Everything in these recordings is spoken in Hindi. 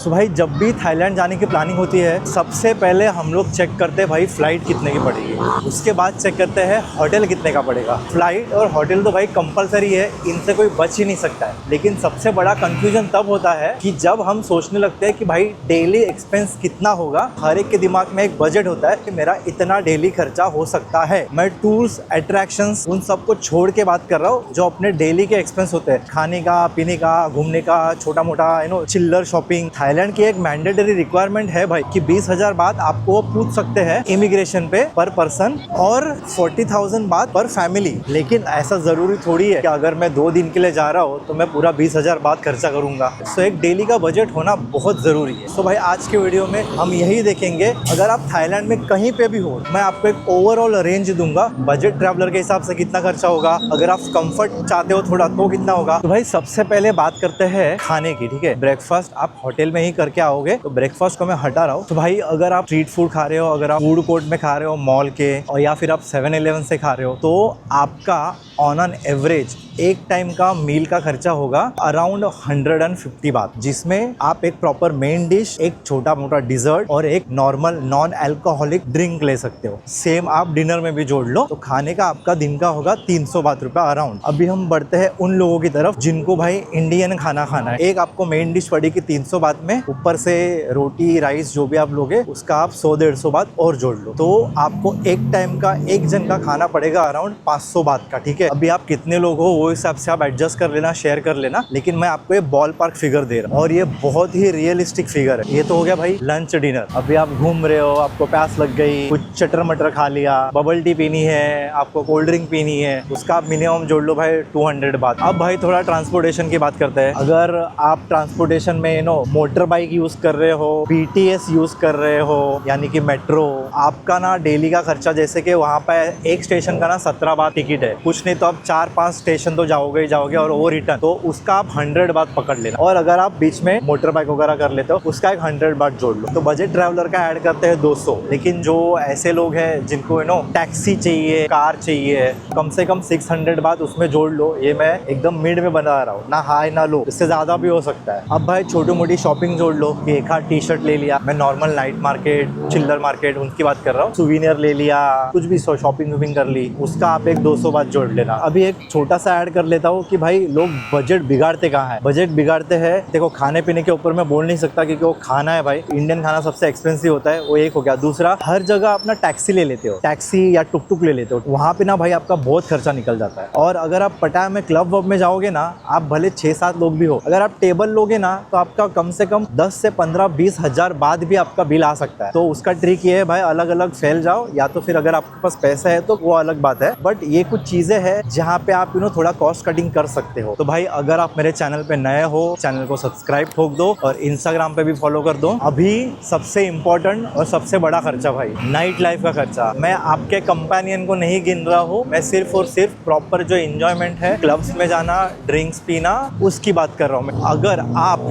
तो भाई जब भी थाईलैंड जाने की प्लानिंग होती है सबसे पहले हम लोग चेक करते हैं भाई फ्लाइट कितने की पड़ेगी, उसके बाद चेक करते हैं होटल कितने का पड़ेगा। फ्लाइट और होटल तो भाई कंपलसरी है, इनसे कोई बच ही नहीं सकता है। लेकिन सबसे बड़ा कंफ्यूजन तब होता है कि जब हम सोचने लगते हैं कि भाई डेली एक्सपेंस कितना होगा। हर एक के दिमाग में एक बजट होता है कि मेरा इतना डेली खर्चा हो सकता है। मैं टूर्स, अट्रैक्शंस उन सबको छोड़ के बात कर रहा हूँ जो अपने डेली के एक्सपेंस होते हैं, खाने का, पीने का, घूमने का, छोटा मोटा चिल्लर शॉपिंग। थाईलैंड की एक मैंडेटरी रिक्वायरमेंट है भाई कि 20,000 बात आपको पूछ सकते हैं इमिग्रेशन पे पर पर्सन और 40,000 बात पर फैमिली। लेकिन ऐसा जरूरी थोड़ी है कि अगर मैं 2 दिन के लिए जा रहा हूँ तो मैं पूरा 20,000 बात खर्चा करूंगा। सो एक डेली का बजट होना बहुत जरूरी है। तो भाई आज के वीडियो में हम यही देखेंगे, अगर आप थाईलैंड में कहीं पे भी हो मैं आपको एक ओवरऑल रेंज दूंगा बजट ट्रैवलर के हिसाब से कितना खर्चा होगा, अगर आप कंफर्ट चाहते हो थोड़ा तो कितना होगा। तो भाई सबसे पहले बात करते हैं खाने की, ठीक है। ब्रेकफास्ट आप होटल में ही करके आओगे तो ब्रेकफास्ट को मैं हटा रहा हूँ। तो भाई अगर आप स्ट्रीट फूड खा रहे हो, अगर आप फूड कोर्ट में खा रहे हो मॉल के, और या फिर आप 7-Eleven से खा रहे हो, तो आपका ऑन एन एवरेज एक टाइम का मील का खर्चा होगा अराउंड 150 बात, जिसमें आप एक प्रॉपर मेन डिश, एक छोटा मोटा डिजर्ट और एक नॉर्मल नॉन अल्कोहलिक ड्रिंक ले सकते हो। सेम आप डिनर में भी जोड़ लो तो खाने का आपका दिन का होगा 300 बात रुपया अराउंड। अभी हम बढ़ते हैं उन लोगों की तरफ जिनको भाई इंडियन खाना खाना है। एक आपको मेन डिश पड़ेगी 300 बात में, ऊपर से रोटी राइस जो भी आप लोगे उसका आप 100-150 बात और जोड़ लो, तो आपको एक टाइम का एक जन का खाना पड़ेगा अराउंड 500 बात का, ठीक है। अभी आप कितने लोग हो वो हिसाब से आप एडजस्ट कर लेना, शेयर कर लेना, लेकिन मैं आपको ये बॉल पार्क फिगर दे रहा हूँ और ये बहुत ही रियलिस्टिक फिगर है। ये तो हो गया भाई लंच डिनर। अभी आप घूम रहे हो, आपको प्यास लग गई, कुछ चटर मटर खा लिया, बबल टी पीनी है, आपको कोल्ड ड्रिंक पीनी है, उसका आप मिनिमम जोड़ लो भाई 200 बात। अब भाई थोड़ा ट्रांसपोर्टेशन की बात करते हैं। अगर आप ट्रांसपोर्टेशन में मोटर बाइक यूज कर रहे हो, BTS यूज कर रहे हो यानी कि मेट्रो, आपका ना डेली का खर्चा जैसे कि वहाँ पे एक स्टेशन का ना 17 बात टिकट है, कुछ नहीं तो आप 4-5 स्टेशन तो जाओगे ही जाओगे और वो रिटर्न, तो उसका आप 100 बात पकड़ लेना। और अगर आप बीच में मोटर बाइक वगैरह कर लेते हो उसका एक 100 बात जोड़ लो, तो बजट ट्रैवलर का ऐड करते हैं 200। लेकिन जो ऐसे लोग हैं जिनको टैक्सी चाहिए, कार चाहिए, कम से कम 600 बात उसमें जोड़ लो। ये मैं एकदम मिड में बना रहा हूँ, ना हाई ना लो, इससे ज्यादा भी हो सकता है। अब भाई छोटी मोटी शॉपिंग जोड़ लो कि एक आध टी शर्ट ले लिया, मैं नॉर्मल नाइट मार्केट, चिल्लर मार्केट उनकी बात कर रहा हूँ, सुवीनियर ले लिया, कुछ भी शॉपिंग वूपिंग कर ली, उसका आप एक 200 बात जोड़ लेना। अभी एक छोटा सा ऐड कर लेता हूँ कि भाई लोग बजट बिगाड़ते कहाँ है। बजट बिगाड़ते हैं देखो खाने पीने के ऊपर मैं बोल नहीं सकता क्योंकि वो खाना है भाई, इंडियन खाना सबसे एक्सपेंसिव होता है, वो एक हो गया। दूसरा, हर जगह अपना टैक्सी ले लेते हो, टैक्सी या टुक टुक ले लेते हो, वहाँ पे ना भाई आपका बहुत खर्चा निकल जाता है। और अगर आप पटाया में क्लब वब में जाओगे ना, आप भले 6-7 लोग भी हो, अगर आप टेबल लोगे ना तो आपका कम से कम 10 से 15-20 हजार बाद भी आपका बिल आ सकता है। तो उसका ट्रिक ये है भाई अलग अलग फैल जाओ, या तो फिर अगर आपके पास पैसा है तो वो अलग बात है, बट ये कुछ चीजें हैं जहाँ पे आप थोड़ा कॉस्ट कटिंग कर सकते हो। तो भाई अगर आप मेरे चैनल पे नए हो, चैनल को सब्सक्राइब ठोक दो और इंस्टाग्राम पे भी फॉलो कर दो। अभी सबसे इम्पोर्टेंट और सबसे बड़ा खर्चा भाई नाइट लाइफ का खर्चा। मैं आपके कंपेनियन को नहीं गिन रहा हूँ, मैं सिर्फ और सिर्फ प्रॉपर जो एंजॉयमेंट है, क्लब्स में जाना, ड्रिंक्स पीना, उसकी बात कर रहा हूँ मैं। अगर आप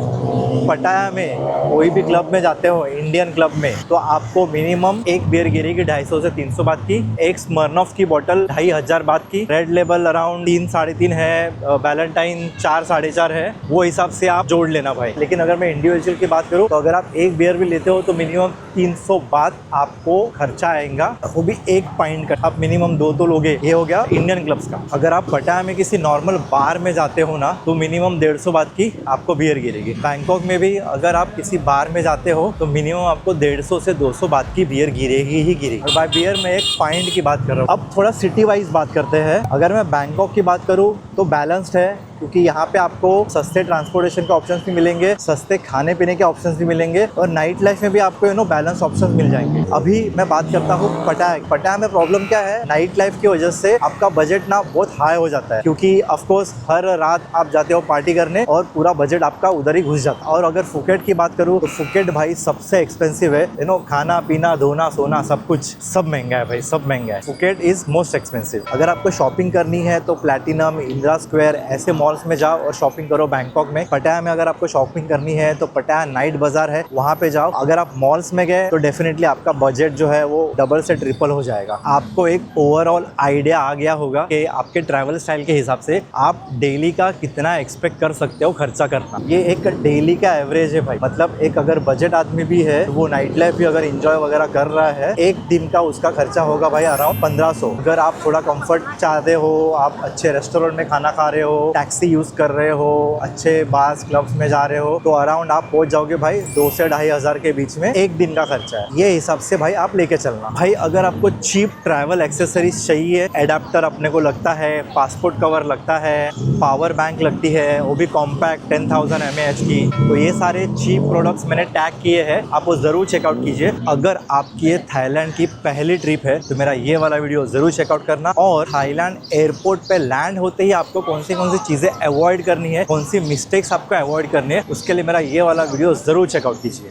पटाया में कोई भी क्लब में जाते हो, इंडियन क्लब में, तो आपको मिनिमम एक बियर गिरेगी 250 से 300 बात की, एक स्मर्नॉफ की बोतल 2500 बात की, रेड लेबल अराउंड 3-3.5 है, वैलेंटाइन 4-4.5 है, वो हिसाब से आप जोड़ लेना भाई। लेकिन अगर मैं इंडिविजुअल की बात करूँ तो अगर आप एक बियर भी लेते हो तो मिनिमम 300 बात आपको खर्चा आएगा, वो भी एक पाइंट का। आप मिनिमम 2 तो लोगे। ये हो गया इंडियन क्लब्स का। अगर आप पटाया में किसी नॉर्मल बार में जाते हो ना तो मिनिमम 150 बात की आपको बियर गिरेगी। बैंकॉक में भी अगर आप किसी बार में जाते हो तो मिनिमम आपको 150 से 200 बात की बियर गिरेगी ही गिरेगी। और बाय बियर में एक पाइंट की बात कर रहा हूँ। अब थोड़ा सिटी वाइज बात करते हैं। अगर मैं बैंकॉक की बात करूँ तो बैलेंस्ड है, क्योंकि यहाँ पे आपको सस्ते ट्रांसपोर्टेशन के ऑप्शंस भी मिलेंगे, सस्ते खाने पीने के ऑप्शंस भी मिलेंगे, और नाइट लाइफ में भी आपको बैलेंस ऑप्शंस मिल जाएंगे। अभी मैं बात करता हूँ पटाया। पटाया में प्रॉब्लम क्या है, नाइट लाइफ की वजह से आपका बजट ना बहुत हाई हो जाता है, क्योंकि ऑफकोर्स हर रात आप जाते हो पार्टी करने और पूरा बजट आपका उधर ही घुस जाता है। और अगर फुकेट की बात करूँ तो फुकेट भाई सबसे एक्सपेंसिव है। खाना पीना धोना सोना सब कुछ सब महंगा है भाई, सब महंगा है। Phuket is most expensive. अगर आपको शॉपिंग करनी है तो प्लैटिनम, इंदिरा स्क्वायर ऐसे मॉल मॉल्स में जाओ और शॉपिंग करो बैंकॉक में। पटाया में अगर आपको शॉपिंग करनी है तो पटाया नाइट बाजार है, वहाँ पे जाओ। अगर आप मॉल्स में गए तो डेफिनेटली आपका बजट जो है वो डबल से ट्रिपल हो जाएगा। आपको एक ओवरऑल आइडिया आ गया होगा कि आपके ट्रैवल स्टाइल के हिसाब से आप डेली का कितना एक्सपेक्ट कर सकते हो खर्चा करना। ये एक डेली का एवरेज है भाई, मतलब एक अगर बजट आदमी भी है वो नाइट लाइफ भी अगर एंजॉय वगैरह कर रहा है, एक दिन का उसका खर्चा होगा भाई अराउंड 1500। अगर आप थोड़ा कंफर्ट चाहते हो, आप अच्छे रेस्टोरेंट में खाना खा रहे हो, टैक्सी यूज कर रहे हो, अच्छे बार्स क्लब्स में जा रहे हो, तो अराउंड आप पहुंच जाओगे भाई 2 से 2500 के बीच में एक दिन का खर्चा है। ये हिसाब से भाई आप लेके चलना। भाई अगर आपको चीप ट्रैवल एक्सेसरीज चाहिए, एडाप्टर अपने को लगता है, पासपोर्ट कवर लगता है, पावर बैंक लगती है, वो भी कॉम्पैक्ट 10,000 mAh की, तो ये सारे चीप प्रोडक्ट्स मैंने टैग किए हैं, आप वो जरूर चेकआउट कीजिए। अगर आपकी ये थाईलैंड की पहली ट्रिप है तो मेरा ये वाला वीडियो जरूर चेकआउट करना। और थाईलैंड एयरपोर्ट पे लैंड होते ही आपको कौन सी चीजें अवॉइड करनी है, कौन सी मिस्टेक्स आपको अवॉइड करनी है, उसके लिए मेरा ये वाला वीडियो जरूर चेकआउट कीजिए।